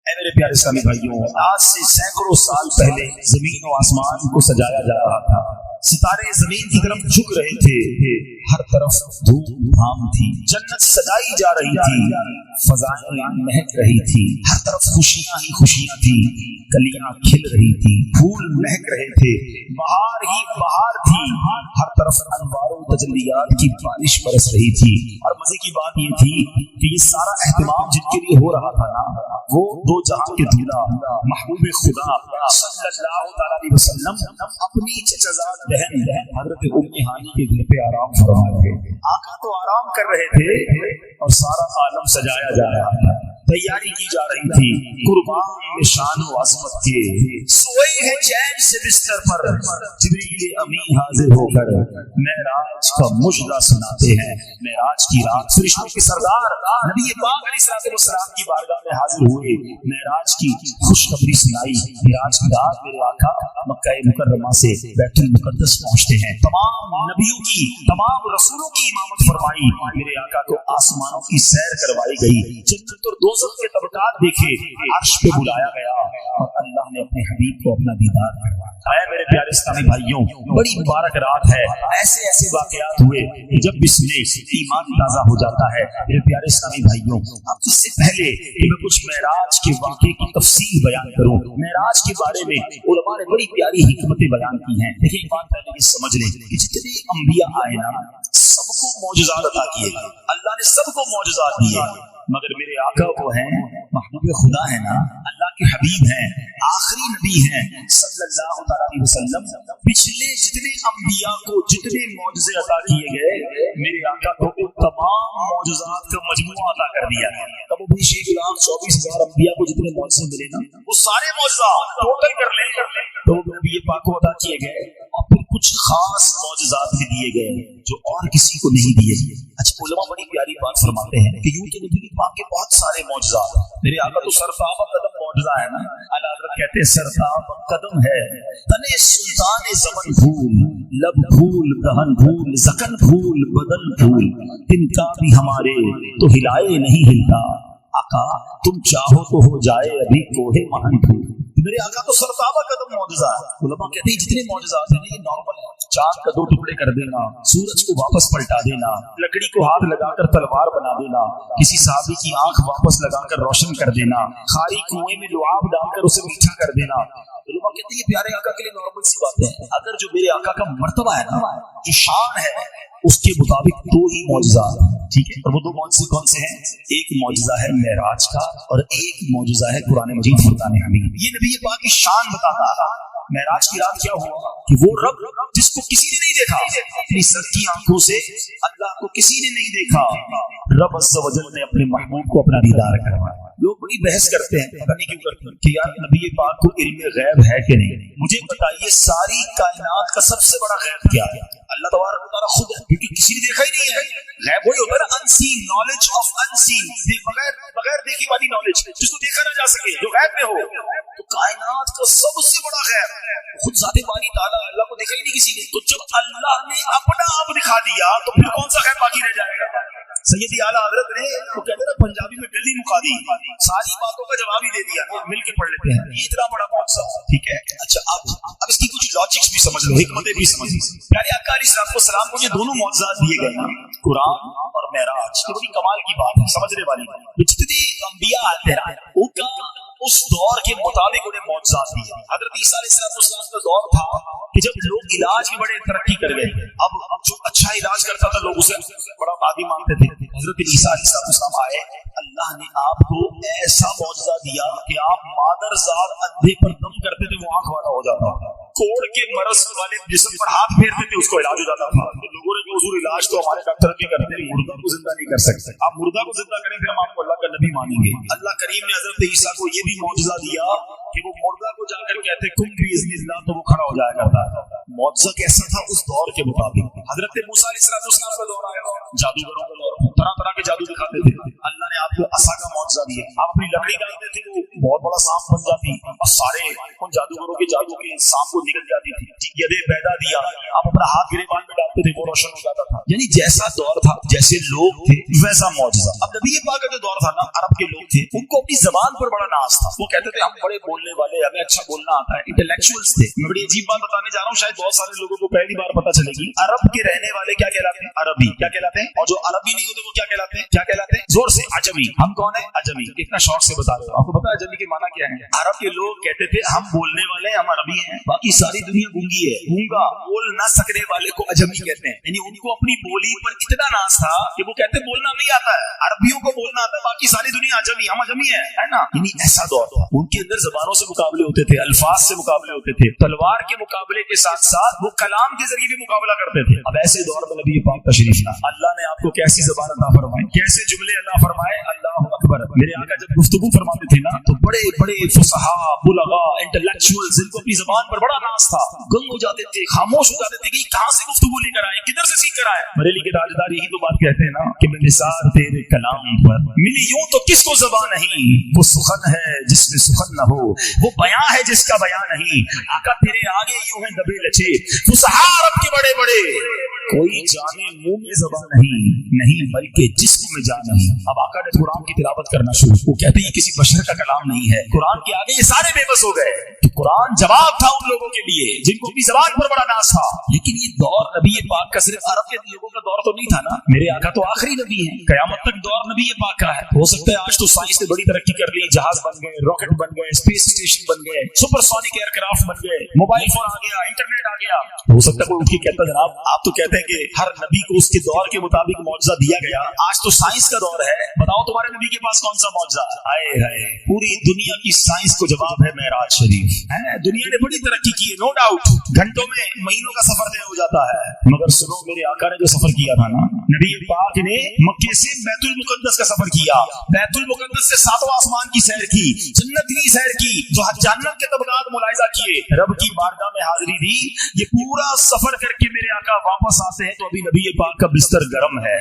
اے میرے پیارے اسلامی بھائیوں، آج سے سینکڑوں سال پہلے زمین و آسمان کو سجایا جا رہا تھا، ستارے زمین کی طرف جھک رہے تھے، ہر طرف دھوم دھام تھی، جنت سجائی جا رہی تھی، فضائیں مہک رہی تھی، ہر طرف خوشیاں ہی خوشیاں تھی، کلیاں کھل رہی تھی، پھول مہک رہے تھے، بہار ہی بہار تھی، ہر طرف انوار و تجلیات کی بارش برس رہی تھی۔ اور مزے کی بات یہ تھی کہ یہ سارا اہتمام جن کے لیے ہو رہا تھا نا، وہ دو جہاں کے دولہا محبوب خدا صلی اللہ تعالی علیہ وسلم اپنی چچزاد بہن حضرت ام ہانی کے گھر پہ آرام فرما رہے تھے۔ آقا تو آرام کر رہے تھے اور سارا عالم سجایا جا رہا تھا، تیاری کی جا رہی تھی، قربان شان و عظمت کے سوئے ہیں چین سے بستر پر، جبریل امین حاضر ہو کر معراج کا مجدہ سناتے ہیں۔ معراج کی رات فرشتوں کے سردار نبی پاک علیہ السلام کی بارگاہ میں حاضر ہوئے، معراج کی خوشخبری سنائی۔ معراج کی رات میرے آقا مکہ مکرمہ سے بیت المقدس پہنچتے ہیں، تمام نبیوں کی تمام رسولوں کی امامت فرمائی، میرے آقا کو آسمانوں کی سیر کروائی گئی، جنت اور دوزخ کے طبقات دیکھے، عرش پہ بلایا گیا اور اللہ نے اپنے حبیب کو اپنا دیدار کروایا۔ اے میرے پیارے اسلامی بھائیوں، بڑی مبارک رات ہے، ایسے ایسے واقعات ہوئے کہ جب اس میں ایمان تازہ ہو جاتا ہے۔ میرے پیارے اسلامی بھائیوں، اب اس سے پہلے کہ میں کچھ معراج کے واقعے کی تفصیل بیان کروں، معراج کے بارے میں علماء نے بڑی پیاری حکمتیں بیان کی ہیں۔ دیکھیں ایک بات پہلے یہ سمجھ لیں کہ جتنے انبیاء آئے نا، سب کو معجزات عطا کیے، اللہ نے سب کو معجزات دیے، مگر میرے آقا وہ ہیں محبوب خدا ہے نا، اللہ کے حبیب ہیں، آخری نبی ہیں صلی اللہ تعالی علیہ وسلم۔ پچھلے جتنے انبیاء کو جتنے معجزے عطا کیے گئے، میرے آقا کو ان تمام معجزات کا مجموعہ عطا کر دیا۔ تب بھی 1,24,000 انبیاء کو جتنے معجزے ملے نا، وہ سارے معجزات ٹوٹل کر لیں تو نبی پاک کو عطا کیے گئے، اور پھر کچھ خاص معجزات بھی دیے گئے جو اور کسی کو نہیں دیے گئے۔ اچھا، علماء بڑی پیاری بات فرماتے ہیں کہ یوں تو نبی پاک کے بہت سارے معجزات، میرے آقا تو سرتاب قدم معجزہ ہے نا، اعلیٰ حضرت کہتے ہیں سرتاب قدم ہے، تنے سلطان زمن بھول، لب بھول، دہن بھول، زکن بھول، بدن بھول، تن کا بھی ہمارے تو ہلائے نہیں ہلتا، آقا تم چاہو تو ہو جائے ابھی کوہ مہن بھول۔ میرے آقا تو سرتابہ قدم معجزہ ہے۔ علماء کہتے ہیں جتنے معجزات ہیں یہ نارمل ہے، چاند کا 2 ٹکڑے کر دینا، سورج کو واپس پلٹا دینا، لکڑی کو ہاتھ لگا کر تلوار بنا دینا، کسی صحابی کی آنکھ واپس لگا کر روشن کر دینا، خاری کنویں میں لعاب ڈال کر اسے میٹھا کر دینا۔ علماء کہتے ہیں یہ پیارے آقا کے لیے نارمل سی بات ہے، اگر جو میرے آقا کا مرتبہ ہے نا، جو شان ہے، اس کے مطابق 2 ہی معجزات ہیں، ٹھیک ہے، اور وہ 2 معجزے کون سے ہیں؟ ایک معجزہ ہے معراج کا اور ایک معجزہ ہے قرآن مجید فرقان حمید۔ یہ نبی پاک کی شان بتاتا ہے۔ معراج کی رات کیا ہوا کہ وہ رب جس کو کسی نے نہیں دیکھا، اپنی سر کی آنکھوں سے اللہ کو کسی نے نہیں دیکھا، رب عز و جل نے اپنے محبوب کو اپنا دیدار کروایا۔ لوگ بڑی بحث کرتے ہیں، پتہ نہیں کیوں کرتے ہیں، کہ یار نبی پاک کو علم غیب ہے کہ نہیں؟ مجھے بتائیے ساری کائنات کا سب سے بڑا غیب کیا ہے؟ اللہ تبارک و تعالیٰ خود ہے، کیونکہ کسی نے دیکھا ہی نہیں ہے۔ غیب وہی ہوتا ہے نا، انسین، نالج آف انسین، بغیر دیکھی والی نالج، جس کو دیکھا نہ جا سکے، جو غیب میں ہو۔ تو کائنات کا سب سے بڑا غیب خود ذات باری تعالیٰ، اللہ کو دیکھا ہی نہیں کسی نے۔ تو جب اللہ نے اپنا آپ دکھا دیا تو پھر کون سا غیب باقی رہ جائے گا؟ سیدی اعلیٰ حضرت نے وہ کہتے ہیں نا پنجابی میں گلی مکا دی، ساری باتوں کا جواب ہی دے دیا، مل کے پڑھ لیتے ہیں، یہ اتنا بڑا معجزہ، ٹھیک ہے۔ اچھا اب اس کی کچھ لاجکس بھی سمجھ لو، حکمتیں بھی سمجھ لو۔ پیارے آقا علیہ السلام کو یہ دونوں معجزات دیے گئے نا، قرآن اور معراج، یہ بڑی کمال کی بات ہے، سمجھنے والی بات۔ جتنے انبیاء آتے ہیں ان کا اس دور کے مطابق انہیں معجزات دیے۔ حضرت عیسیٰ علیہ السلام کا دور تھا کہ جب لوگ علاج میں بڑے ترقی کر گئے، اب جو اچھا علاج کرتا تھا لوگ اسے بڑا عادی مانتے تھے۔ حضرت عیسیٰ علیہ السلام آئے، اللہ نے آپ کو ایسا معجزہ دیا کہ آپ مادر زاد اندھے پر دم کرتے تھے، وہ آنکھ والا ہو جاتا، کوڑ کے مرض والے جسم پر ہاتھ پھیرتے تھے، اس کو علاج ہو جاتا تھا۔ تو لوگوں نے کہا حضور علاج تو ہمارے ڈاکٹر بھی کرتے ہیں، مردہ کو زندہ نہیں کر سکتے، آپ مردہ کو زندہ کریں پھر ہم آپ کو اللہ کا نبی مانیں گے۔ اللہ کریم نے حضرت عیسیٰ کو یہ بھی معجزہ دیا کہ وہ مردہ کو جا کر کہتے کن باذن اللہ تو وہ کھڑا ہو جایا کرتا ہے۔ معجزہ کیسا تھا اس دور کے مطابق؟ حضرت موسیٰ علیہ السلام کا دور آیا، جادوگروں کا دور، طرح طرح کے جادو دکھاتے تھے۔ اللہ نے آپ کو عصا کا معجزہ دیا، آپ اپنی لکڑی ڈالتے تھے وہ بہت بڑا سانپ بن جاتی، اور سارے उन जादूगरों के जादू के सांप को निकल जाती थी। यदे पैदा दिया, आप अपना हाथ गिरेबान में डालते थे, वो रोशन हो जाता था। यानी जैसा दौर था, जैसे लोग थे, वैसा मौजज़ा। अब नबी पाक का जो दौर था ना, अरब के लोग थे, उनको अपनी जबान पर बड़ा नाज था। वो कहते थे हम बड़े बोलने वाले, हमें अच्छा बोलना आता है, इंटेलेक्चुअल्स थे। मैं बड़ी अजीब बात बताने जा रहा हूँ, शायद बहुत सारे लोगों को पहली बार पता चलेगी। अरब के रहने वाले क्या कहलाते हैं? अरबी। क्या कहलाते हैं? और जो अरबी नहीं होते वो क्या कहलाते हैं? क्या कहलाते हैं? जोर से अजमी। हम कौन है? अजमी। कितना शौक से बता रहे हो, आपको पता है अजमी के माना क्या है? अरब के लोग कहते थे हम बोलने वाले, हम अरबी हैं, बाकी सारी दुनिया गूंगी है। गूंगा, बोल न सकने वाले को अजमी कहते हैं। यानी उनको अपनी बोली पर इतना नाज था कि वो कहते बोलना नहीं आता है, अरबियों को बोलना आता है, बाकी सारी दुनिया अजमी, हम अजमी है ना। यानी ऐसा दौर था। उनके अंदर जबानों से मुकाबले होते थे, अल्फाज से मुकाबले होते थे, तलवार के मुकाबले के साथ साथ वो कलाम के जरिए भी मुकाबला करते थे। अब ऐसे दौर में नबी पाक तशरीफ ला, अल्लाह ने आपको कैसी जबान अता फरमाई, कैसे जुमले अता फरमाए। अल्लाह अकबर। मेरे आका जब गुफ्तगू फरमाते थे ना, तो बड़े बड़े फुसहा, बुलगा, इंटेलेक्चुअल्स, जिनको अपनी जबान पर बड़ा नाज था, गंग हो जाते थे, खामोश हो जाते थे कि कहां से गुफ्तगू लेकर आए, किधर से सीख कर आए। बरेली के ताजदार यही तो बात कहते हैं ना कि मैं निसार तेरे कलाम पर मिली यूं तो किसको ज़बान नहीं, वो सुखन है जिसमें सुखन न हो, वो बयां है जिसका बयां नहीं। आका तेरे आगे यूं है दबे लचे फुसहा अरब के बड़े बड़े, कोई जाने मुंह में ज़बान नहीं बल्कि जिस्म में जान नहीं। अब आका ने कुरान की तिलावत करना शुरू, वो कहते हैं किसी बशर का कलाम नहीं है, कुरान के आगे ये सारे बेबस हो गए। तो कुरान जवाब था उन लोगों के लिए जिनको अपनी ज़बान पर बड़ा नाज था। लेकिन ये दौर नबी पाक का सिर्फ अरब के लोगों का दौर तो नहीं था ना, मेरे आका तो आखिरी नबी है, कयामत तक दौर नबी पाक का है। हो सकता है आज तो साइंस ने बड़ी तरक्की कर ली, जहाज बन गए, रॉकेट बन गए, स्पेस स्टेशन बन गए, सुपरसोनिक एयरक्राफ्ट बन गए, मोबाइल फोन आ गया, इंटरनेट आ गया। हो सकता है कोई उठ के कहता जनाब आप तो कहते हैं कि हर नबी को उसके दौर के मुताबिक मौजज़ा दिया गया, आज तो साइंस का दौर है, बताओ तुम्हारे नबी के पास कौन सा मौजज़ा? हाय हाय, पूरी दुनिया की साइंस को जवाब है मेराज शरीफ है। दुनिया ने बड़ी तरक्की की है, नो डाउट, घंटों में महीनों का सफर तय हो जाता है। मगर सुनो, मेरे आका ने जो सफर किया था ना, नबी पाक ने मक्के से बैतुल मुकद्दस का सफर किया, बैतुल मुकद्दस से सातों आसमान की सैर की, जन्नत की सैर की, जो जन्नत के तबकात मुलाहिजा किए, रब की बारगाह में हाजिरी दी। ये पूरा सफर करके मेरे आका वापस आते हैं तो अभी नबी पाक का बिस्तर गर्म है,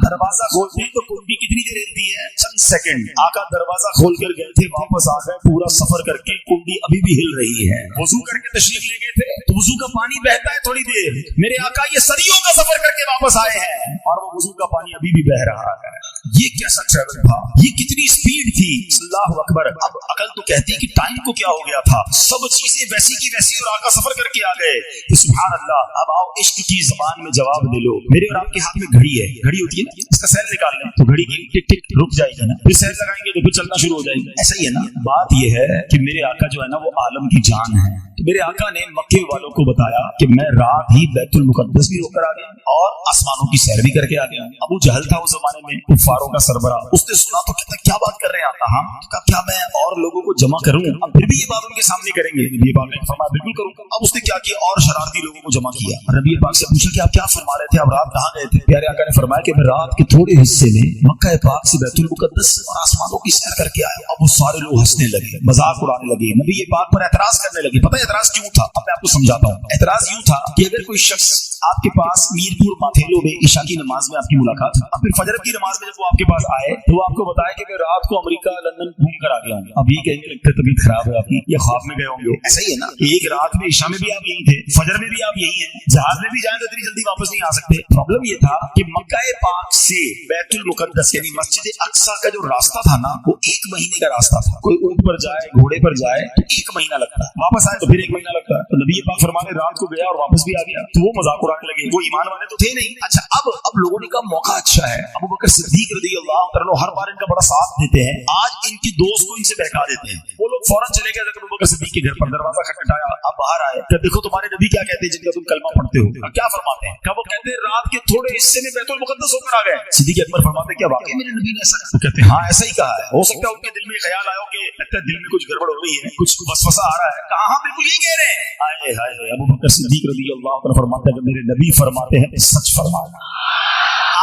दरवाजा खोलते हैं तो कुंडी कितनी देर हिलती है? चंद सेकंड। आका दरवाजा खोल कर गए थे, वापस आ गए, पूरा सफर करके कुंडी अभी भी हिल रही है। वुजू करके तशरीफ ले गए थे तो वुजू का पानी बहता है थोड़ी देर, मेरे आका ये सदियों का सफर करके वापस आए हैं और वो वुजू का पानी अभी भी बह रहा है। ये कैसा ट्रैवल था, ये कितनी स्पीड थी, अल्लाहु अकबर। अब अकल तो कहती है कि टाइम को क्या हो गया था, सब चीजें वैसी की वैसी और आका सफर करके आ गए। सुभान अल्लाह। अब आओ इश्क की ज़बान में जवाब दे लो। मेरे और आपके हाथ में घड़ी है, घड़ी होती है ना, इसका सैर निकाल लें तो घड़ी की टिक टिक रुक जाएगी ना, फिर सैर लगाएंगे तो फिर चलना शुरू हो जाएगी, ऐसा ही है ना। बात यह है कि मेरे आका जो है ना वो आलम की जान है। तो मेरे आका ने मक्के वालों को बताया कि मैं रात ही बैतुल मुकद्दस भी होकर आ गया और आसमानों की सैर भी करके आ गया। अबू जहल था उस जमाने में, कुफारों का सरबरा, उसने सुना तो कहता क्या बात कर रहे हैं आप? हाँ, क्या मैं और लोगों को जमा करूं? अब फिर भी ये बात उनके सामने करेंगे? नबी पाक ने फरमाया बिल्कुल करूंगा। अब उसने क्या किया, और शरारती लोगों को जमा किया। नबी पाक से पूछा कि आप क्या फरमा रहे थे, आप रात कहाँ गए थे? प्यारे आका ने फरमाया कि मैं रात के थोड़े हिस्से में मक्का पाक से बैतुल मुकद्दस और आसमानों की सैर करके आया। अब वो सारे लोग हंसने लगे, मजाक उड़ाने लगे, नबी पाक पर एतराज करने लगे। पता है एतराज क्यों था? अब मैं आपको समझाता हूँ। एतराज यूं था कि अगर कोई शख्स आपके पास मीरपुर माथेलो में इशा की नमाज में आपकी मुलाकात, अब फिर फजर की नमाज में जब वो आपके पास आए तो वो आपको बताया कि मैं रात को अमेरिका लंदन घूम कर आ गया हूँ। अब ये कहेंगे लगता है तबीयत खराब है आपकी, या ख्वाब में गए होंगे, ऐसा ही है ना। एक रात में इशा में भी आप यही थे, फजर में भी आप यही हैं, जहाज में भी जाए तो इतनी जल्दी वापस नहीं आ सकते। प्रॉब्लम ये था कि मक्का पाक से बैतुल मुकद्दस यानी मस्जिद अक्सा का जो रास्ता था ना, वो 1 महीने का रास्ता था। कोई ऊंट पर जाए, घोड़े पर जाए तो 1 महीना लगता है, वापस आए तो फिर 1 महीना लगता है। तो नबी पाक फरमाने रात को गया और वापस भी आ गया, तो वो मजाक उड़ाने लगे। वो ईमान वाले तो थे नहीं। अच्छा, अब लोगों ने कहा मौका अच्छा है, अबू बकर सिद्दीक रज़ियल्लाहु अन्हु हर बार इनका बड़ा साथ देते हैं, आज इनकी दोस्त को इनसे बहका देते हैं। वो लोग फौरन चले गए अबू बकर सिद्दीक के घर पर, दरवाजा खटखटाया, अब बाहर आए, तो देखो तुम्हारे नबी क्या कहते हैं जिनका तुम कलमा पढ़ते हो, क्या फरमाते हैं? क्या वो कहते हैं रात के थोड़े हिस्से में बैतुल मुकद्दस होकर आ गए? सिद्दीक अकबर फरमाते क्या वाकई मेरे नबी ने ऐसा? वो कहते हैं हाँ ऐसा ही कहा है। हो सकता है उनके दिल में ख्याल आया कि लगता है दिल में कुछ गड़बड़ हो रही है, कुछ वसवसा आ रहा है। कहा हाँ बिल्कुल यही कह रहे हैं। हाय हाय, अबू बकर सिद्दीक रज़ियल्लाहु अन्हु फरमाते हैं मेरे नबी फरमाते हैं सच फरमाना।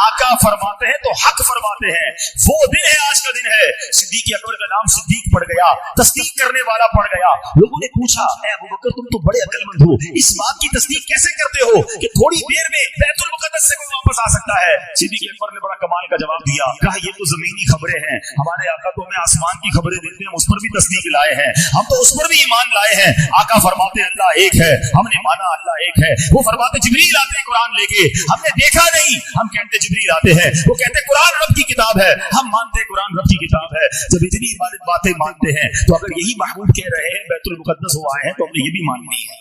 आका फरमाते हैं तो हक फरमाते हैं। वो दिन है, आज का दिन है। सिद्दीक अकबर का नाम सिद्दीक पड़ गया, तस्दीक करने वाला पड़ गया। लोगों ने पूछा, ए अबू बकर तुम तो बड़े अक्लमंद हो, इस बात की तस्दीक कैसे करते हो कि थोड़ी देर में बैतुल मुकद्दस से कोई वापस आ सकता है? सिद्दीक अकबर ने बड़ा कमाल का जवाब दिया, कहा ये तो जमीनी खबरें हैं, हमारे आका तो हमें आसमान की खबरें देते हैं, उस पर भी तस्दीक लाए हैं, हम तो उस पर भी ईमान लाए हैं। आका फरमाते अल्लाह एक है, हमने माना अल्लाह एक है। वो फरमाते जिब्रील आते हैं कुरान लेके, हमने देखा नहीं, हम कहते जिब्रील आते हैं। वो कहते कुरान रब की किताब है, हम मानते कुरान रब की किताब है। जब इतनी बातें मानते हैं तो अगर यही महबूब कह रहे हैं बैतुल मुकद्दस हो आए हैं तो हमने ये भी माननी है।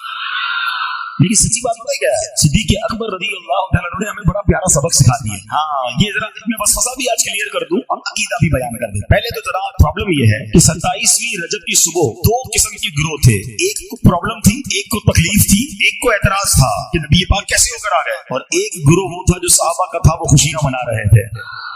लेकिन सच्ची बात पता क्या है, सिद्दीक अकबर रज़ियल्लाहु तआला अन्हु ने हमें बड़ा प्यारा सबक सिखा दिया। हाँ, ये जरा मैं वसवसा भी आज क्लियर कर दूं, हम अकीदा भी बयान कर दें। पहले तो जरा प्रॉब्लम ये है कि 27वीं रजब की सुबह दो किस्म के गिरोह थे। एक को प्रॉब्लम थी, एक को तकलीफ थी, एक को एतराज था कि नबी पाक कैसे होकर आ गए, और एक गिरोह वो था जो सहाबा का था, वो खुशियां मना रहे थे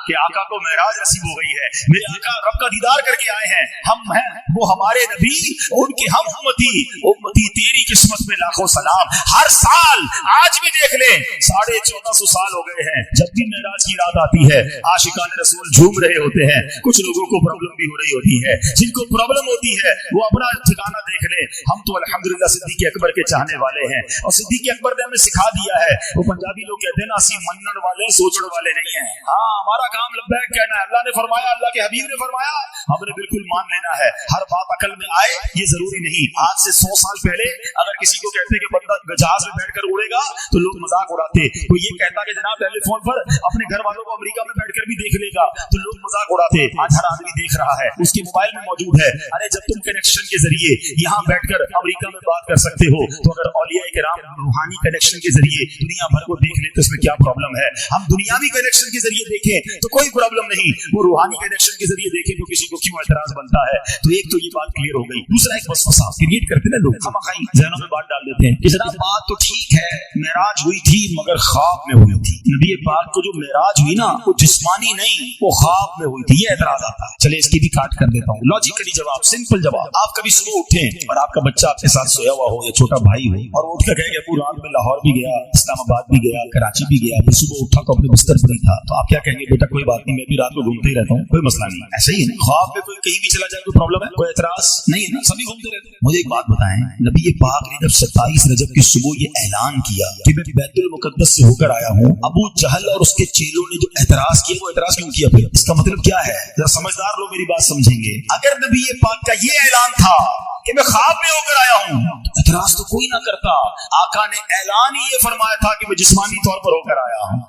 कि आका को मेराज नसीब हो गई है, मेरे आका रब का दीदार करके आए हैं, हम हैं वो हमारे नबी, उनके हम उम्मती तेरी किस्मत में लाखों सलाम। हर साल आज भी देख ले 1450 साल हो गए हैं, जब भी मेराज की रात आती है आशिकाने रसूल झूम रहे होते हैं। कुछ लोगों को प्रॉब्लम भी हो रही होती है, जिनको प्रॉब्लम होती है वो अपना ठिकाना देख ले। हम तो अल्हम्दुलिल्लाह सिद्दीक अकबर के चाहने वाले हैं, और सिद्दीक अकबर ने हमें सिखा दिया है। वो पंजाबी लोग कहते हैं ना, असी मनन वाले सोचने वाले नहीं है। हाँ, हमारा काम लब्बैक कहना है, अल्लाह ने फरमाया, अल्लाह के हबीब ने फरमाया, हमने बिल्कुल मान लेना है। हर बात अकल में आए ये जरूरी नहीं। आज से 100 साल पहले अगर किसी को कहते कि बंदा जहाज में बैठकर उड़ेगा तो लोग मजाक उड़ाते। तो ये कहता कि जनाब टेलीफोन पर अपने घर वालों को अमेरिका में बैठकर भी देख लेगा तो लोग मजाक उड़ाते। आज हर आदमी देख रहा है, उसके मोबाइल में मौजूद है। अरे जब तुम कनेक्शन के जरिए यहाँ बैठकर अमेरिका में बात कर सकते हो, तो अगर औलिया किराम रूहानी कनेक्शन के जरिए दुनिया भर को देख ले तो इसमें क्या प्रॉब्लम है? हम दुनियावी कनेक्शन के जरिए देखें तो कोई प्रॉब्लम नहीं, वो रूहानी कनेक्शन के जरिए देखें तो किसी को क्यों एतराज बनता है? तो एक तो ये बात क्लियर हो गई। दूसरा एक वसवसा क्रिएट करते ना लोग, हम ज़हनों में बात डाल देते हैं कि जनाब बात तो ठीक है, मेराज हुई थी मगर ख्वाब में हुई थी। नबी पाक को जो मेराज हुई ना वो जिस्मानी नहीं, वो ख्वाब में हुई थी। ये एतराज आता है। चले इसकी भी काट कर देता हूँ। लॉजिकली जवाब, सिंपल जवाब। आप कभी सुबह उठे और आपका बच्चा आपके साथ सोया हुआ हो या छोटा भाई हो, और उठ कर कहेगा पूरी रात में लाहौर भी गया, इस्लामाबाद भी गया, कराची भी गया, फिर सुबह उठा तो अपने बिस्तर पर ही था, तो आप क्या कहेंगे? बेटा कोई बात नहीं, मैं भी रात को घूमते ही रहता हूँ, कोई मसला नहीं। ऐसा ही है ना, ख्वाब में कोई कहीं भी चला जाए कोई प्रॉब्लम है? कोई एतराज नहीं है ना, सभी घूमते रहते हैं। मुझे एक बात बताएं, नबी पाक ने जब 27 रजब की सुबह ये ऐलान किया कि मैं बैतुल मुकद्दस से होकर आया हूँ, अबू जहल और उसके चेलों ने जो एतराज किया, वो एतराज क्यों किया? फिर इसका मतलब क्या है? जरा समझदार लोग मेरी बात समझेंगे। अगर नबी पाक का ये ऐलान था कि मैं ख्वाब में होकर आया हूँ, एतराज तो कोई ना करता। आका ने ऐलान ही ये फरमाया था कि मैं जिस्मानी तौर पर होकर आया हूँ।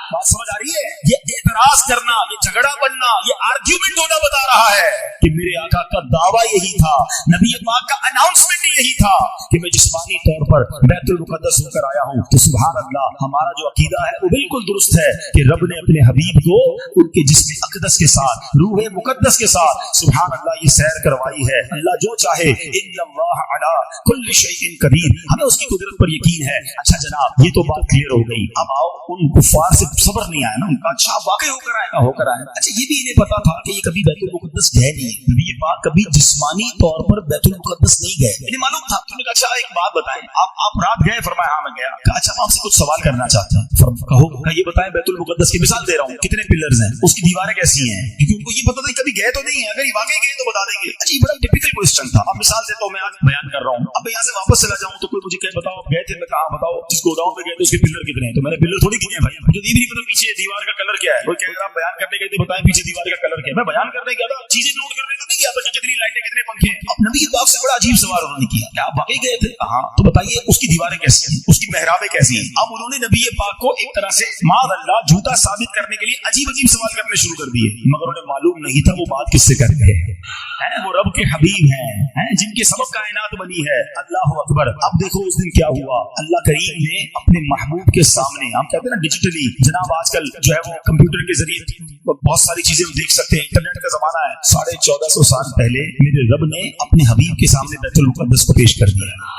बात समझ आ रही है? ये एतराज करना, ये झगड़ा बनना, ये आर्ग्यूमेंट होना बता रहा है कि मेरे आका का दावा यही था, नबी पाक का अनाउंसमेंट यही था कि मैं जिस्मानी तौर पर बैतुल मुकद्दस होकर आया हूँ। तो सुभान अल्लाह, हमारा जो अकीदा है वो बिल्कुल दुरुस्त है कि रब ने अपने हबीब को उनके जिस्म अक़दस के साथ, रूह मुकद्दस के साथ, सुभान अल्लाह, ये सैर करवाई है। अल्लाह जो चाहे, इन्नल्लाह अला कुल्लि शैइन कदीर, हमें उसकी कुदरत पर यकीन है। अच्छा जनाब, ये तो बात क्लियर हो गई। अब आओ, उन कुफार से सब्र नहीं आया ना उनका, अच्छा वाकई होकर आएगा। अच्छा ये भी इन्हें पता था कि ये कभी बैतुल मुकद्दस गए नहीं, नबी पाक कभी जिस्मानी तौर पर बैतुल मुकद्दस नहीं गए, इन्हें मालूम था। तुमने कहा अच्छा एक बात बताएं, आप रात गए? फरमाया हाँ मैं गया। कहा अच्छा मैं आपसे कुछ सवाल करना चाहता हूँ। कहो। ये बताएं, बैतुल मुकद्दस की मिसाल दे रहा हूँ, कितने पिलर्स हैं, उसकी दीवारें कैसी हैं? क्योंकि उनको ये पता था कभी गए तो नहीं है, अगर ये वाकई गए तो बता देंगे। अच्छा ये बड़ा टिपिकल क्वेश्चन था। अब मिसाल देता हूँ, मैं आज बयान कर रहा हूँ। अब यहाँ से वापस चला जाऊँ तो कोई मुझे कहे बताओ गए थे, मैं कहा बताओ जिस गोदाम में गए थे उसके पिलर कितने हैं? तो मैंने पिलर थोड़ी कितने हैं भाई, मुझे ये भी नहीं पता पीछे दीवार का कलर क्या है। कोई कह रहा बयान करने गए थे, बताएं पीछे दीवार का कलर क्या है? मैं बयान करने गया था, चीजें नोट करने तो नहीं गया था कि कितनी लाइटें कितने पंखे। अब नबी पाक से बड़ा अजीब सवाल उन्होंने किया, क्या आप वाकई गए थे? हाँ। तो बताइए उसकी दीवारें कैसी हैं, उसकी मेहराबें कैसी हैं? अब उन्होंने नबी पाक को एक तरह से माद अल्लाह झूठा साबित करने के लिए अजीब अजीब सवाल करने शुरू कर दिए, मगर उन्हें मालूम नहीं था वो बात किससे कर रहे हैं। वो रब के हबीब हैं जिनके सबक कायनात बनी है। अल्लाह अकबर। अब देखो उस दिन क्या हुआ, अल्लाह करीम ने अपने महबूब के सामने, हम कहते हैं ना डिजिटली, जनाब आजकल जो है वो कंप्यूटर के जरिए बहुत सारी चीजें हम देख सकते हैं, इंटरनेट का जमाना है। 1450 साल पहले मेरे रब ने अपने हबीब के सामने बैतुल मुकद्दस को पेश कर दिया।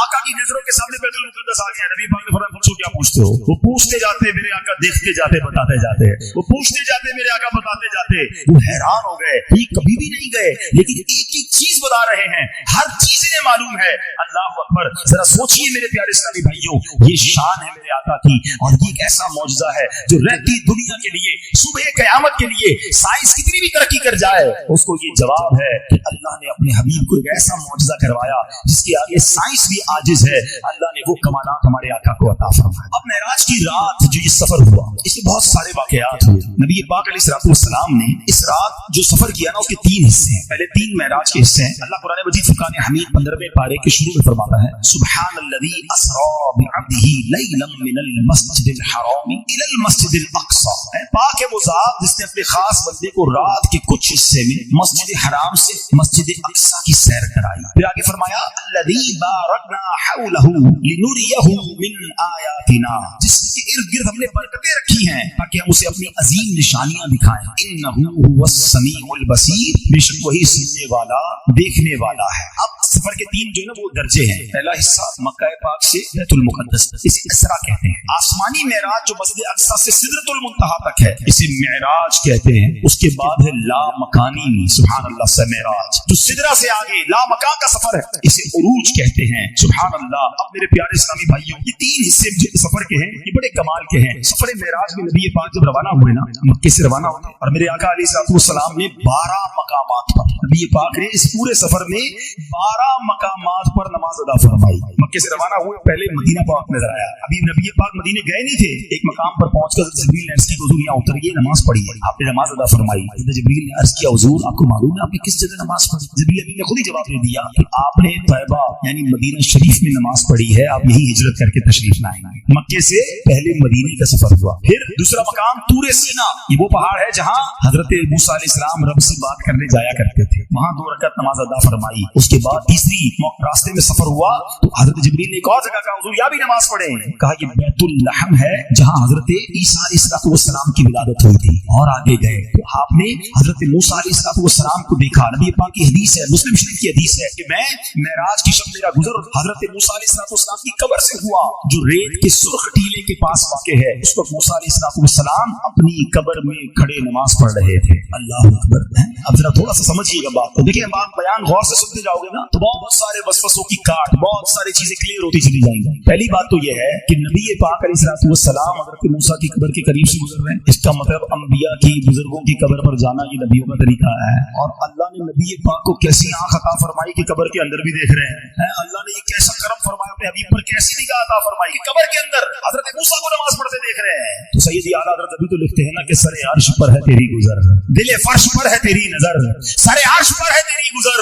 आका की की नजरों के सामने बैतुल मुकद्दस आ गया, नबी पाक ने फरमाया पूछो क्या पूछते हो। वो पूछते जाते मेरे आका देखते जाते बताते जाते, वो पूछते जाते मेरे आका बताते जाते। वो हैरान हो गए, ये कभी भी नहीं गए लेकिन एक एक चीज बता रहे हैं, हर चीज इन्हें मालूम है। अल्लाह अकबर, जरा सोचिए मेरे प्यारे इस्लामी भाइयों, ये शान है मेरे आका की और ये एक ऐसा मौजज़ा है जो रहती दुनिया के लिए, सुबह क़यामत के लिए साइंस कितनी भी तरक्की कर जाए उसको ये जवाब है कि अल्लाह ने अपने हबीब को एक ऐसा मौजज़ा करवाया जिसके आगे साइंस भी आजिज है। अल्लाह ने वो कमालात हमारे आका को अता फरमाया। अब मेराज की रात जो ये सफर हुआ, इसमें बहुत सारे वाकयात हुए। नबी पाक अलैहिस्सलाम ने इस रात जो सफर किया ना, उसके 3 हिस्से हैं। पहले 3 मेराज के हिस्से हैं। अल्लाह कुरान मजीद फुरकान हमीद 15वें पारे के शुरू में फरमाता है, सुब्हानल्लज़ी अस्रा बिअब्दिही लैलन मिनल मस्जिदिल हराम इलल मस्जिदिल अक़सा। पाक है वो ज़ात जिसने अपने खास बंदे को रात के कुछ हिस्से में मस्जिद हराम से मस्जिद अक़सा की सैर कराई। फिर आगे फरमाया, अल्लज़ी बारकना हौलहू लिनुरियहू मिन आयातिना, जिसके इर्द गिर्द हमने बरकतें रखी हैं ताकि हम उसे अपनी अजीम निशानियां दिखाएं। इन्नहू हुवस समीउल बसीर, बेशक वही सुनने वाला देखने वाला है। अब सफर के 3 जो है ना वो दर्जे हैं। पहला हिस्सा मक्का पाक से बैतुल मुकद्दस, इसे इसरा कहते हैं। आसमानी मेराज जो मस्जिद अक़सा से सिदरतुल मुंतहा तक है, इसे मेराज कहते हैं। उसके बाद है ला मकानी, सुभान अल्लाह से मेराज, जो सिदरा से आगे ला मकान का सफर है, इसे उरूज कहते हैं। सुभान अल्लाह। अब मेरे प्यारे इस्लामी भाइयों, ये 3 हिस्से जो सफर के हैं ये बड़े कमाल के हैं। सफर मेराज में नबी पाक जब रवाना हुए ना, मक्के से रवाना हुए और मेरे आका अलैहिस्सलाम ने 12 मकामात पर, नबी पाक ने इस पूरे सफर में 12 मकामात पर नमाज अदा फरमाई। मक्के से रवाना हुए, पहले मदीना पाक नजर आया। अभी नबी पाक मदीने गए नहीं थे। एक मकाम पर पहुंचकर जिब्रील ने अर्ज की, हुजूर यहाँ उतरिए, नमाज पढ़िए। आपने नमाज अदा फरमाई। जिब्रील ने अर्ज किया, हुजूर आपको मालूम है आपने किस जगह नमाज पढ़ी? जिब्रील ने खुद ही जवाब दे दिया कि आपने तैयबा यानी मदीना शरीफ में नमाज पढ़ी है, आप यही हिजरत करके तशरीफ लाएंगे। मक्के से पहले मदीने का सफर हुआ। फिर दूसरा मकाम तूरे सीना, ये वो पहाड़ है जहाँ हजरत मूसा अलैहिस्सलाम रब से बात करने जाया करते थे, वहां 2 रकात नमाज अदा फरमाई। उसके बाद तीसरी रास्ते में सफर हुआ तो हजरत जिब्रील ने एक और जगह कहा, हुजूर यहाँ भी नमाज पढ़े। कहा ये बैतुल लहम है जहाँ हजरत ईसा अलैहिस्सलाम की विलादत हुई थी। और आगे गए तो आपने हजरत मूसा अलैहिस्सलाम को देखा। नबी पाक की हदीस है, मुस्लिम शरीफ की हदीस है कि मैं मेराज की शब मेरा गुजर हजरत मूसा अलैहिस्सलाम की कब्र से हुआ जो रेत के सुर्ख टीले के पास वाक़े है। उस वक्त मूसा अलैहिस्सलाम अपनी कब्र में खड़े नमाज पढ़ रहे थे। अल्लाह अकबर। अब जरा थोड़ा सा समझिएगा बात को, देखिए बात बयान गौर से सुनते जाओगे ना तो बहुत सारे वसवसों की काट, बहुत सारी चीजें क्लियर होती चली जाएंगी। पहली बात तो यह है कि नबी पाक अलैहिस्सलाम हजरत मूसा की कब्र के करीब से गुजर रहे हैं। इसका मतलब अंबिया की, बुजुर्गों की कब्र पर जाना ये नबियों का तरीका है। और अल्लाह ने नबी पाक को कैसी आंख अता फरमाई कि कब्र के अंदर भी देख रहे हैं। अल्लाह ने ये कैसा करम फरमाया अपने हबीब पर, कैसी निगाह अता फरमाई कि कब्र के अंदर हजरत मूसा को नमाज पढ़ते देख रहे हैं। तो सैयदी आला हजरत अभी तो लिखते हैं ना कि सरे अर्श पर है तेरी गुजर, दिले फर्श पर है तेरी नजर, सरे अर्श पर है तेरी गुजर,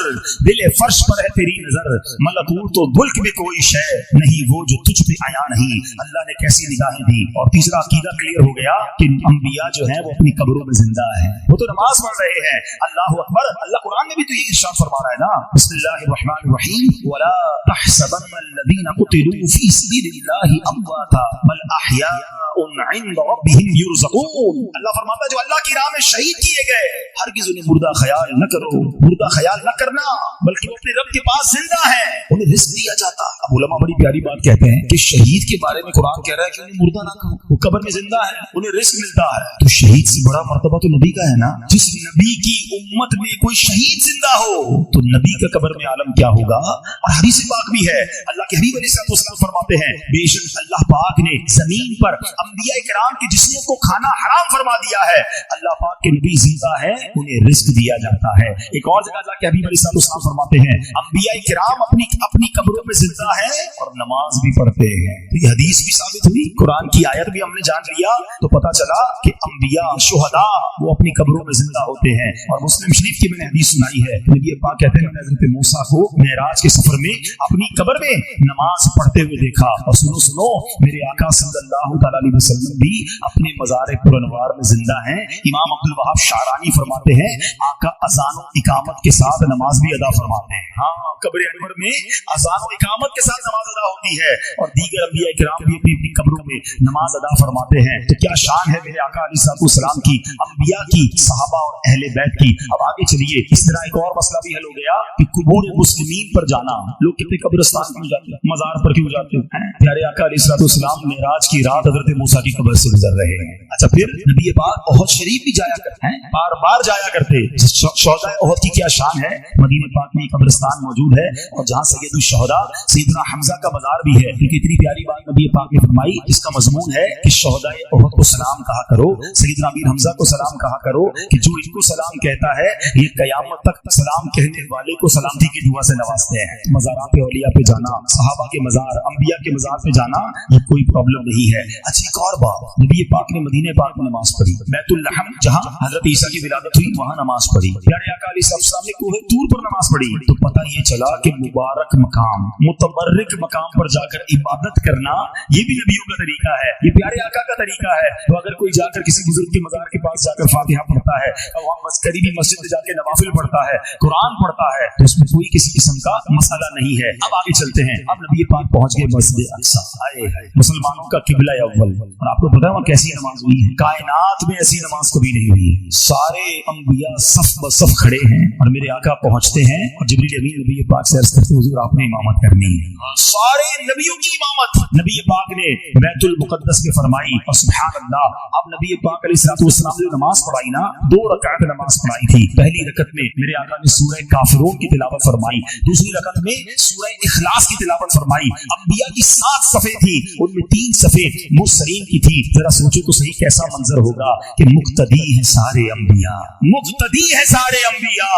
दिले फर्श पर है तेरी नजर, मलकूत तो मुल्क में कोई शय नहीं वो जो तुझ पे आया नहीं। अल्लाह ने कैसी निगाहें दी। और तीसरा अकीदा क्लियर हो गया कि अंबिया जो है वो अपनी कब्रों में जिंदा है, वो तो नमाज पढ़ रहे हैं। अल्लाह अकबर। अल्लाह कुरान में भी तो ये इरशाद फरमा रहा है ना, बिस्मिल्लाहिर्रहमानिर्रहीम, वला तहसबन्नल्लज़ीना क़ुतिलू फी सबीलिल्लाहि अम्वाता बल अहयाउन इंद रब्बिहिम युरज़क़ून। अल्लाह फरमाता है जो अल्लाह की राह में शहीद किए गए हरगिज़ उन्हें मुर्दा ख्याल न करो, मुर्दा ख्याल न करना, बल्कि वो अपने रब के पास जिंदा है, उन्हें रिस्क दिया जाता। अब उलमा बड़ी प्यारी बात कहते हैं कि शहीद के बारे में कुरान कह रहा है कि उन्हें मुर्दा ना कहो, वो कब्र में जिंदा है, उन्हें रिस्क मिलता है। तो शहीद से बड़ा मर्तबा तो नबी का है ना। जिस नबी की उम्मत में कोई शहीद जिंदा हो तो नबी का कब्र में आलम क्या होगा। और हदीस पाक भी है, अल्लाह के हबीब अलैहिस्सलाम फरमाते हैं, बेशक अल्लाह पाक ने जमीन पर अंबिया किराम के जिस्मों को खाना हराम फरमा दिया है। अल्लाह पाक के नबी जिंदा है, उन्हें रिस्क दिया जाता है। एक और जगह अल्लाह के हबीब अलैहिस्सलाम फरमाते हैं, अंबिया किराम अपनी कब्रों में जिंदा है और नमाज भी पढ़ते हैं। तो ये हदीस भी साबित हुई, कुरान की आयत भी हमने जान लिया, तो पता चला कि अंबिया शुहदा वो अपनी कब्रों में जिंदा होते हैं। और मुस्लिम शरीफ की मैंने हदीस सुनाई है, नबी पाक कहते हैं हज़रत मूसा को मेराज के सफर में अपनी कब्र में नमाज पढ़ते हुए देखा। और सुनो सुनो, मेरे आका सल्लल्लाहु अलैहि वसल्लम वसल्लम भी अपने मज़ार पुरनवार में जिंदा हैं। इमाम अब्दुल वहाब शारानी फरमाते हैं आका अज़ान और इकामत के साथ नमाज भी अदा फरमाते हैं। हाँ, कब्र अनवर में अज़ान और इकामत के साथ नमाज अदा होती है और दीगर अंबिया किराम भी अपनी कब्रों में नमाज अदा फरमाते हैं। तो क्या शान है मेरे आका अलैहिस्सलाम की, अंबिया की, सहाबा और अहले बैत की। अब आगे चलिए, इस तरह एक और मसला भी हल हो गया कि कुबूर मुस्लिमीन पर जाना। लोग कितने कब्रिस्तान क्यों जाते हैं, मजार पर क्यों जाते हैं? प्यारे आका अलैहिस्सलाम मेराज की रात हज़रत मूसा की कब्र से गुजर रहे हैं। अच्छा, फिर नबी पाक ओहद शरीफ भी जाया करते हैं, बार बार जाया करते। शोहदा ओहद की क्या शान है। मदीने पाक में कब्रिस्तान मौजूद है और जहाँ सैयदुल शोहदा सैयदना हमजा का मजार भी है। क्योंकि इतनी प्यारी बात नबी पाक ने फरमाई, इसका मजमून है कि शोहदा ओहद को सलाम कहा करो, सैयदना अमीर हमजा को सलाम कहा करो कि जो इनको सलाम कहता है ये कयामत तक सलाम कहने वाले को सलामती की दुआ से नवाजते हैं। मज़ारात औलिया पे जाना, सहाबा के मजार, अंबिया के मजार पे जाना, ये कोई प्रॉब्लम नहीं है। अच्छा, एक और बात, नबी पाक ने मदीने पाक में नमाज पढ़ी, बैतुल लहम जहाँ हजरत ईसा की विलादत हुई वहाँ नमाज पढ़ी। प्यारे आका अलैहिस्सलाम ने कोहे तूर पर नमाज पढ़ी। तो पता ये चला कि मुबारक मकाम, मुतबर्रिक मकाम पर जाकर इबादत करना ये भी नबियों का तरीका है, ये प्यारे आका का तरीका है। तो अगर कोई जाकर किसी बुजुर्ग के मजार के पास जाकर फातिहा पढ़ता है और वहाँ करीबी मस्जिद में जाके नवाफिल पढ़ता है, कुरान पढ़ता है, तो इसमें कोई किसी किस्म का मसला नहीं है। अब आगे चलते हैं। अब नबी पाक पहुंच गए मस्जिद अक्सा, आए मुसलमानों का किबला अव्वल। और आपको पता है वहाँ कैसी नमाज हुई है? कायनात में ऐसी नमाज कभी नहीं हुई है। सारे अंबिया सफ ब सफ खड़े हैं और मेरे आका पहुंचते हैं और जिब्रील अमीन नबी पाक से अर्ज करते हैं हुजूर आपने इमामत करनी है। सारे नबियों की इमामत नबी पाक ने बैतुल मुकद्दस में फरमाई और सुभान अल्लाह। अब नबी पाक अलैहिस्सलाम ने नमाज पढ़ाई ना, 2 रकात नमाज पढ़ाई थी। पहली रकत में मेरे आका ने सूरह काफिरून की तिलावत फरमाई, दूसरी रकत में सूरह इखलास की तिलावत फरमाई। अंबिया की 7 सफ़े थी, उनमें 3 सफ़े मुरसलीन की थी। जरा सोचो तो सही कैसा मंजर होगा कि मुक्तदी है सारे अंबिया, मुक्तदी है सारे अंबिया,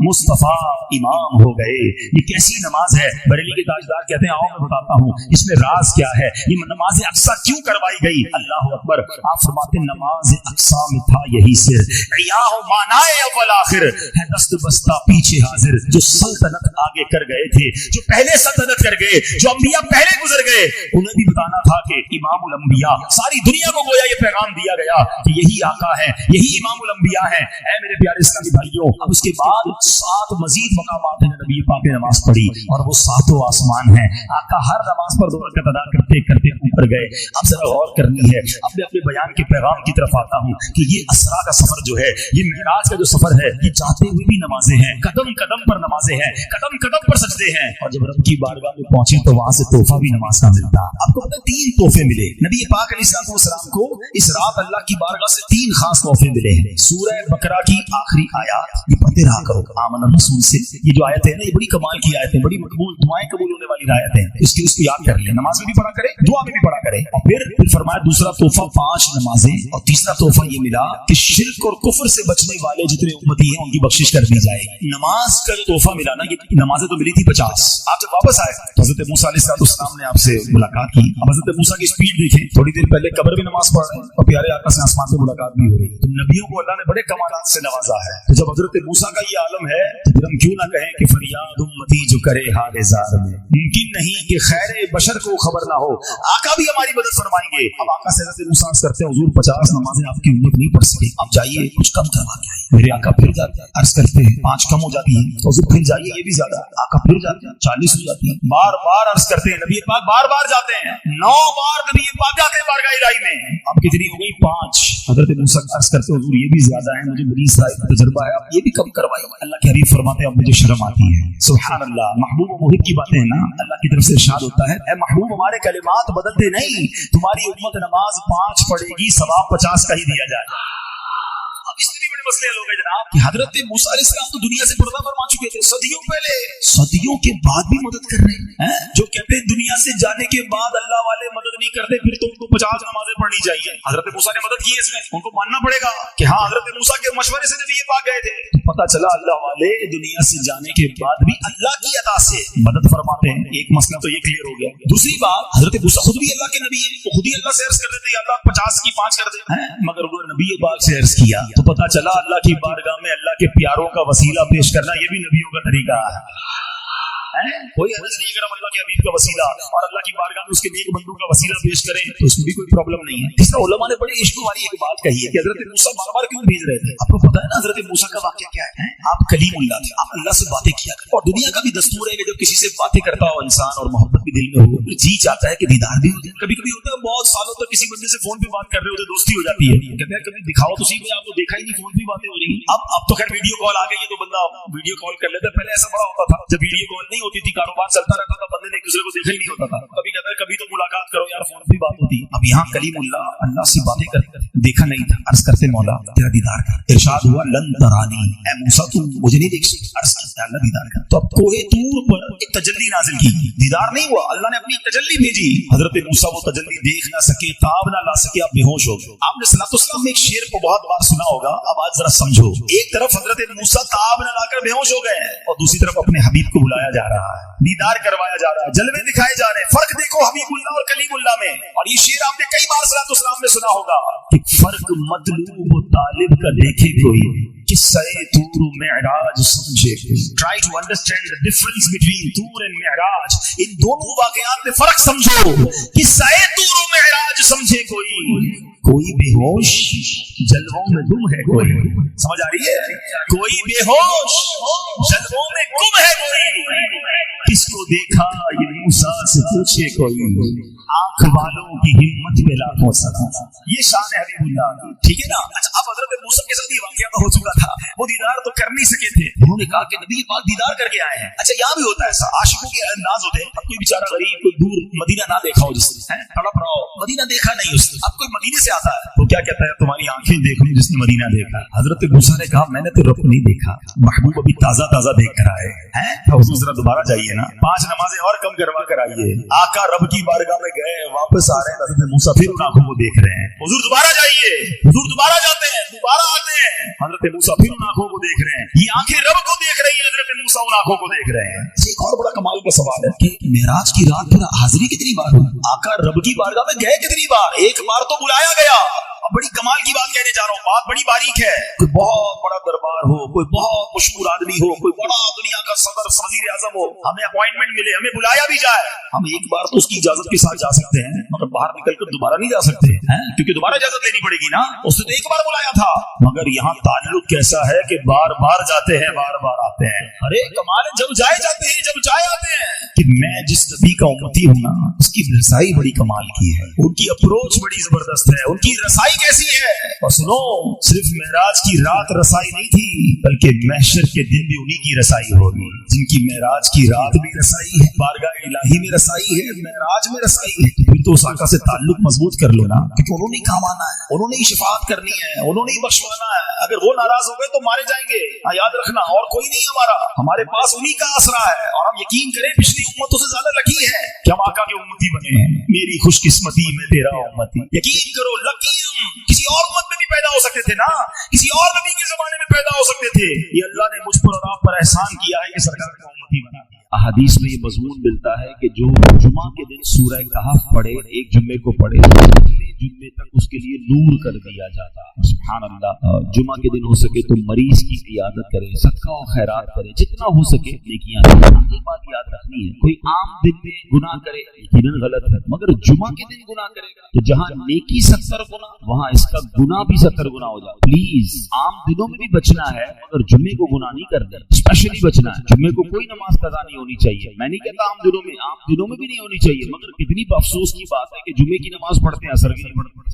मुस्तफा इमाम हो गए। ये कैसी नमाज है? बरेली के ताजदार कहते हैं आओ मैं बताता हूँ इसमें राज क्या है, ये नमाज अक्सा क्यों करवाई गई। अल्लाह अकबर। आप फरमाते नमाज अक्सा में था यही सिर, रियाह मानाए अव्वल आखिर है, दस्त बस्ता पीछे हाजिर। जो सल्तनत आगे कर गए थे, जो पहले सल्तनत कर गए, जो अंबिया पहले गुजर गए, उन्हें भी बताना था कि इमामुल अंबिया, सारी दुनिया को गोया ये पैगाम दिया गया कि यही आका है, यही इमामुल अंबिया है। ऐ मेरे प्यारे इस्लामी भाइयों, अब उसके बाद 7 मजीद मकामात हैं नबी पाक ने नमाज पढ़ी और वो 7 आसमान हैं। आका हर नमाज पर 2 रकात अदा करते करते ऊपर गए। अब जरा गौर करनी है। अब मैं अपने बयान के पैगाम की तरफ आता हूँ कि ये असरा का सफर जो है, ये मेराज का जो सफर है, ये जाते हुए भी नमाजें हैं, कदम कदम पर नमाजें हैं, कदम कदम पर सजदे हैं। और जब रब की बारगाह में पहुंचे तो वहां से तोहफा भी नमाज का मिलता। आपको पता 3 तोहफे मिले नबी पाक अलैहिस्सलाम को। इस रात अल्लाह की बारगाह से 3 खास तोहफे मिले हैं। सूरह बकरा की आखिरी आयत ये पढ़ते रहा करो, आमन रसूल से। ये जो आयत है ना, ये बड़ी कमाल की आयत है, बड़ी मकबूल दुआएं कबूल होने वाली आयत है। इसकी उसको याद कर ले, नमाज में भी पढ़ा करे, दुआ में भी पढ़ा करे। और फिर फरमाया दूसरा तोहफा 5 नमाजें और तीसरा तोहफा ये मिला कि शिर्क और कुफ्र से बचने वाले जितने उम्मती हैं उनकी बख्शिश कर दी जाए। नमाज का जो तोहफा मिला ना, ये नमाजें तो मिली थी 50। आप जब वापस आए तो हज़रत मूसा अलैहिस्सलाम ने आपसे मुलाकात की। अब हज़रत मूसा की स्पीड देखें, थोड़ी देर पहले कब्र में नमाज पढ़ रहे हैं और प्यारे आका से आसमान में मुलाकात भी हो रही है। तो नबियों को अल्लाह ने बड़े कमालात से नवाजा है। तो जब हज़रत मूसा का ये आलम है तो फिर हम क्यों ना कहें कि फरियाद उम्मती जो करे हाले ज़ार में, मुमकिन नहीं कि खैर बशर को खबर ना हो। आका भी हमारी मदद फरमाएंगे। अब आका से हज़रत मूसा करते हैं हुजूर 50 नमाजें आपकी उम्मत नहीं पढ़ सके, अब जाइए कुछ कम करवा के आइए। मेरे आका फिर जाते हैं, अर्ज करते हैं 5 कम हो जाती है तो फिर जाइए ये भी ज्यादा। आका फिर जाते हैं 40 हो जाती है। बार बार अर्ज करते हैं, नबी पाक बार बार जाते हैं, 9 बार नबी पाक जाते हैं बारगाह इलाही में। अब कितनी हो गई? 5। हज़रत मूसा अर्ज करते हुजूर ये भी ज्यादा है, मुझे बड़ी इसराइल का तजुर्बा है, अब ये भी कम करवाइए। अल्लाह के हबीब फरमाते हैं अब मुझे शर्म आती है। सुभान अल्लाह। महबूब और मुहिब की बातें हैं ना, अल्लाह की तरफ से इरशाद होता है, ऐ महबूब हमारे कलिमात बदलते नहीं, तुम्हारी उम्मत नमाज 5 पढ़ेगी, सवाब 50 का ही दिया जाएगा। अब इसमें भी बड़े मसले हल हो गए जनाब कि हजरत मूसा अलैहिस्सलाम तो दुनिया से पर्दा फरमा चुके थे सदियों पहले, सदियों के बाद भी मदद कर रहे हैं। जो कहते हैं दुनिया से जाने के बाद अल्लाह वाले मदद नहीं करते, फिर तो उनको 50 नमाजें पढ़नी चाहिए। हजरत मूसा ने मदद की है, इसमें उनको मानना पड़ेगा कि हाँ हजरत मूसा के मशवरे से नबी पाक गए थे। तो पता चला अल्लाह वाले दुनिया से जाने के बाद भी अल्लाह की अता से मदद फरमाते हैं। एक मसला तो ये क्लियर हो गया। दूसरी बात, हजरत मूसा खुद भी अल्लाह के नबी है, वो खुद ही अल्लाह से अर्ज कर देते अल्लाह 50 की 5 कर दे, मगर उन्होंने नबी पाक से अर्ज किया तो पता चला अल्लाह की बारगाह में अल्लाह के प्यारों का वसीला पेश करना ये भी नबियों का तरीका है। कोई हर्ज नहीं अगर हम अल्लाह के हबीब का वसीला और अल्लाह की बारगाह में उसके नेक बंदों का वसीला पेश करें तो इसमें भी कोई प्रॉब्लम नहीं है। तीसरा उलमा ने बड़े इश्क वाली एक बात कही है कि हजरत मूसा बार बार क्यों भेज रहे थे। आपको पता है ना हजरत मूसा का वाकया क्या है? आप कलीमुल्लाह थे, आप अल्लाह से बातें किया करते, और दुनिया का भी दस्तूर है कि जब किसी से बातें करता हो इंसान और मोहब्बत भी दिल में हो तो जी चाहता है कि दीदार भी हो जाए। कभी कभी होता है बहुत सालों तक किसी बंदे से फोन पे बात कर रहे होते, दोस्ती हो जाती है, कहते हैं कभी दिखाओ तो सही, आपको देखा ही नहीं, फोन पे बातें हो रही है। अब तो खैर वीडियो कॉल आ गई है तो बंदा वीडियो कॉल कर लेता है। पहले ऐसा बड़ा होता था, जब वीडियो कॉल नहीं होती थी, कारोबार चलता रहता था, बंदे ने एक दूसरे को देखा ही नहीं होता था। कभी कहता है कभी तो मुलाकात करो यार, फोन पे बात होती। अब यहाँ कलीमुल्लाह अल्लाह से बातें कर देखा नहीं था, अर्ज करते मौला तेरा दीदार कर। इरशाद हुआ लन तरानी, ऐ मूसा तुम मुझे नहीं देख सकते। अर्ज करते अल्लाह दीदार कर। तो अब कोहे तूर पर एक तजल्ली नाजिल की, दीदार नहीं हुआ, अल्लाह ने अपनी तजल्ली भेजी। हजरत मूसा वो तजल्ली देख ना सके, ताब ना ला सके, आप बेहोश हो गए। आपने सलाम में एक शेर को बहुत बार सुना होगा, अब आज जरा समझो। एक तरफ हजरत मूसा ताब ना लाकर बेहोश हो गए और दूसरी तरफ अपने हबीब को बुलाया जा रहा है, दीदार करवाया जा रहा है, जलवे दिखाए जा रहे हैं। फर्क देखो हबीबुल्लाह और कलीमुल्लाह में। और ये शेर आपने कई बार सलाम में सुना होगा कि फर्क मतलूब तालिब का देखे कोई, किस्से तूर मेराज समझे। Try to understand the difference between Tur and Meraj. इन दोनों वाकयात में फर्क समझो। किस्से तूर मेराज समझे कोई बेहोश जलवों में गुम है कोई। समझ आ रही है? कोई बेहोश जलवों में गुम है कोई, किसको देखा ये मूसा से पूछे कोई, आंख वालों की हिम्मत पे लाखों सलाम। ये शान है हबीबुल्लाह, ठीक है ना। अच्छा, अब हजरत मूसा के साथ ये वाकया तो हो चुका था, वो दीदार तो कर नहीं सके थे। उन्होंने कहा कि नबी पाक दीदार करके आए हैं। अच्छा, यहाँ भी होता है ऐसा, आशिकों के अंदाज होते हैं। अब कोई बेचारा गरीब कोई दूर मदीना ना देखा हो, जिसने तड़प रहा हो, मदीना देखा नहीं उसने, अब कोई मदीने से आता है तो क्या कहता है, तुम्हारी आंखें देख लो जिसने मदीना देखा। हजरत मूसा ने कहा मैंने तो रब नहीं देखा, महबूब अभी ताजा ताजा देख कर आए हैं, तो उसमें जरा दोबारा जाइए ना, 5 नमाजें और कम करवा कर आइए। आका रब की बारगाह में गए, वापस आ रहे हैं, हजरत मूसा फिर उन आंखों को देख रहे हैं। हुजूर दोबारा जाइए, हुजूर दोबारा जाते हैं, दोबारा आते हैं, हजरत मूसा फिर उन आंखों को देख रहे हैं। ये आंखें रब को देख रही है, हजरत मूसा उन आंखों को देख रहे हैं। एक और बड़ा कमाल का सवाल है कि मेराज की रात फिर हाजिरी कितनी बार हुई, आका रब की बारगाह में गए कितनी बार? एक बार तो बुलाया गया। अब बड़ी कमाल की बात कहने जा रहा हूँ, बात बड़ी बारीक है। कोई बहुत बड़ा दरबार हो, कोई बहुत मशहूर आदमी हो, कोई बड़ा दुनिया का सदर वजीर आजम हो, हमें अपॉइंटमेंट मिले, हमें बुलाया भी जाए, हम एक बार तो उसकी इजाजत के साथ जा सकते हैं, मगर बाहर निकलकर दोबारा नहीं जा सकते हैं, क्योंकि दोबारा इजाजत लेनी पड़ेगी ना। उसने तो एक बार बुलाया था, मगर यहाँ ताल्लुक कैसा है कि बार बार जाते हैं, बार बार आते हैं। अरे कमाल है, जब जाए जाते हैं, जब जाए आते हैं। कि मैं जिस नबी का उम्मती हूँ ना, उसकी रसाई बड़ी कमाल की है, उनकी अप्रोच बड़ी जबरदस्त है, उनकी रसाई कैसी है। और सुनो, सिर्फ मेराज की रात रसाई नहीं थी, बल्कि महशर के दिन भी उन्हीं की रसाई होगी। जिनकी मेराज की रात भी रसाई है, बारगाह इलाही में रसाई है, मेराज में रसाई है, तो फिर तो उस आका से ताल्लुक मजबूत कर लो ना, क्योंकि उन्होंने ही काम आना है, उन्होंने ही शिफात करनी है, उन्होंने ही बख्शवाना है। अगर वो नाराज हो गए तो मारे जाएंगे, याद रखना। और कोई नहीं हमारा, हमारे पास उन्हीं का आसरा है। और हम यकीन करें पिछली उम्मतों से ज्यादा लकी है कि हम आका के उम्मती बने हैं। मेरी खुशकिस्मती में तेरा उम्मती। यकीन करो लकी हम, किसी और उम्मत में भी पैदा हो सकते थे ना, किसी और नबी के जमाने में पैदा हो सकते थे। ये अल्लाह ने मुझ पर और आप पर एहसान किया है कि सरकार का उम्मती बना दिया। अहादीस में ये मजमून मिलता है कि जो जुमा के दिन सूरह कहफ पढ़े, एक जुम्मे को पढ़े, अगले जुम्मे तक उसके लिए नूर कर दिया जाता है। सुभान अल्लाह। जुमा के दिन हो सके तो मरीज की इयादत करे, सदका और खैरात करे, जितना हो सके नेकियां करें। एक बात याद रखनी है, कोई आम दिन में गुनाह करे यकीनन गलत है, मगर जुमा के दिन गुनाह करेगा तो जहाँ नेकी 70 गुना, वहाँ इसका गुनाह भी 70 गुना हो जाए। प्लीज आम दिनों में भी बचना है, मगर जुम्मे को गुनाह नहीं करना, स्पेशली बचना है। जुम्मे को कोई नमाज कज़ा नहीं होनी चाहिए। मैं नहीं कहता आम दिनों में भी नहीं होनी चाहिए, मगर कितनी अफसोस की बात है कि जुम्मे की नमाज पढ़ते हैं, असर की नहीं पढ़ते।